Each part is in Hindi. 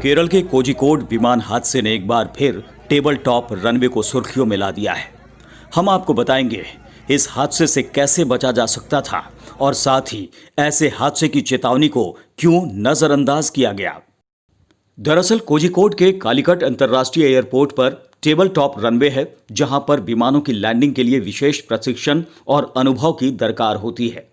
केरल के कोझिकोड विमान हादसे ने एक बार फिर टेबल टॉप रनवे को सुर्खियों में ला दिया है। हम आपको बताएंगे इस हादसे से कैसे बचा जा सकता था और साथ ही ऐसे हादसे की चेतावनी को क्यों नजरअंदाज किया गया। दरअसल कोझिकोड के कालीकट अंतर्राष्ट्रीय एयरपोर्ट पर टेबल टॉप रनवे है, जहां पर विमानों की लैंडिंग के लिए विशेष प्रशिक्षण और अनुभव की दरकार होती है।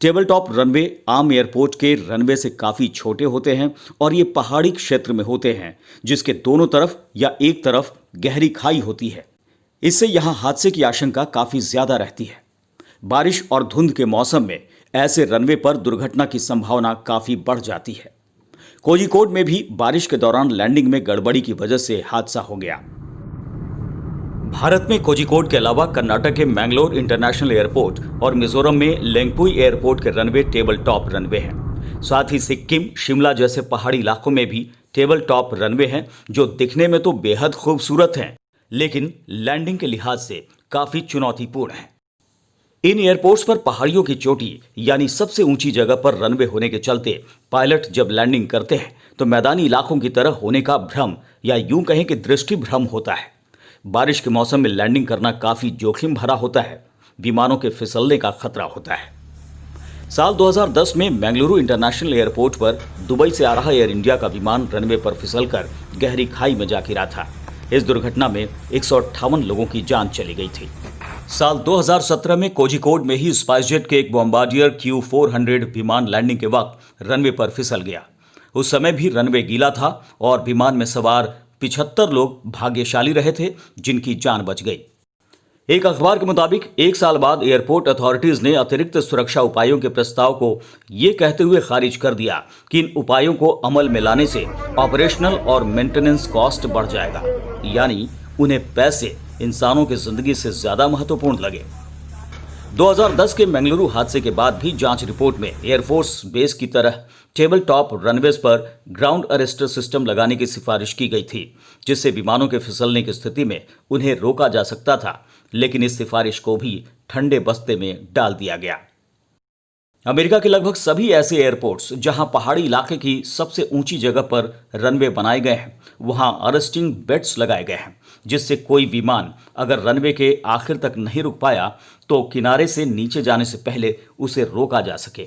टेबल टॉप रनवे आम एयरपोर्ट के रनवे से काफ़ी छोटे होते हैं और ये पहाड़ी क्षेत्र में होते हैं, जिसके दोनों तरफ या एक तरफ गहरी खाई होती है। इससे यहाँ हादसे की आशंका काफ़ी ज़्यादा रहती है। बारिश और धुंध के मौसम में ऐसे रनवे पर दुर्घटना की संभावना काफ़ी बढ़ जाती है। कोझिकोड में भी बारिश के दौरान लैंडिंग में गड़बड़ी की वजह से हादसा हो गया। भारत में कोझिकोड के अलावा कर्नाटक के मैंगलोर इंटरनेशनल एयरपोर्ट और मिजोरम में लेंगपुई एयरपोर्ट के रनवे टेबल टॉप रनवे हैं। साथ ही सिक्किम, शिमला जैसे पहाड़ी इलाकों में भी टेबल टॉप रनवे हैं, जो दिखने में तो बेहद खूबसूरत हैं, लेकिन लैंडिंग के लिहाज से काफ़ी चुनौतीपूर्ण हैं। इन एयरपोर्ट्स पर पहाड़ियों की चोटी यानी सबसे ऊंची जगह पर रनवे होने के चलते पायलट जब लैंडिंग करते हैं तो मैदानी इलाकों की तरह होने का भ्रम या यूं कहें कि दृष्टि भ्रम होता है। बारिश के मौसम में लैंडिंग करना काफ़ी जोखिम भरा होता है। विमानों के फिसलने का खतरा होता है। साल 2010 में बेंगलुरु इंटरनेशनल एयरपोर्ट पर दुबई से आ रहा एयर इंडिया का विमान रनवे पर फिसलकर गहरी खाई में जा गिरा था। इस दुर्घटना में 158 लोगों की जान चली गई थी। साल 2017 में कोझिकोड में ही स्पाइसजेट के एक बॉम्बार्डियर Q400 विमान लैंडिंग के वक्त रनवे पर फिसल गया। उस समय भी रनवे गीला था और विमान में सवार 75 लोग भाग्यशाली रहे थे, जिनकी जान बच गई। एक अखबार के मुताबिक एक साल बाद एयरपोर्ट अथॉरिटीज ने अतिरिक्त सुरक्षा उपायों के प्रस्ताव को ये कहते हुए खारिज कर दिया कि इन उपायों को अमल में लाने से ऑपरेशनल और मेंटेनेंस कॉस्ट बढ़ जाएगा, यानी उन्हें पैसे इंसानों की जिंदगी से ज्यादा महत्वपूर्ण लगे। 2010 के बेंगलुरु हादसे के बाद भी जांच रिपोर्ट में एयरफोर्स बेस की तरह टेबल टॉप रनवेज पर ग्राउंड अरेस्टर सिस्टम लगाने की सिफारिश की गई थी, जिससे विमानों के फिसलने की स्थिति में उन्हें रोका जा सकता था, लेकिन इस सिफारिश को भी ठंडे बस्ते में डाल दिया गया। अमेरिका के लगभग सभी ऐसे एयरपोर्ट्स जहां पहाड़ी इलाके की सबसे ऊंची जगह पर रनवे बनाए गए हैं, वहां अरेस्टिंग बेल्ट्स लगाए गए हैं, जिससे कोई विमान अगर रनवे के आखिर तक नहीं रुक पाया तो किनारे से नीचे जाने से पहले उसे रोका जा सके।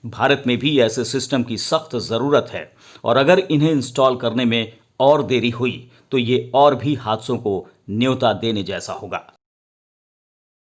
भारत में भी ऐसे सिस्टम की सख्त ज़रूरत है और अगर इन्हें इंस्टॉल करने में और देरी हुई तो ये और भी हादसों को न्योता देने जैसा होगा।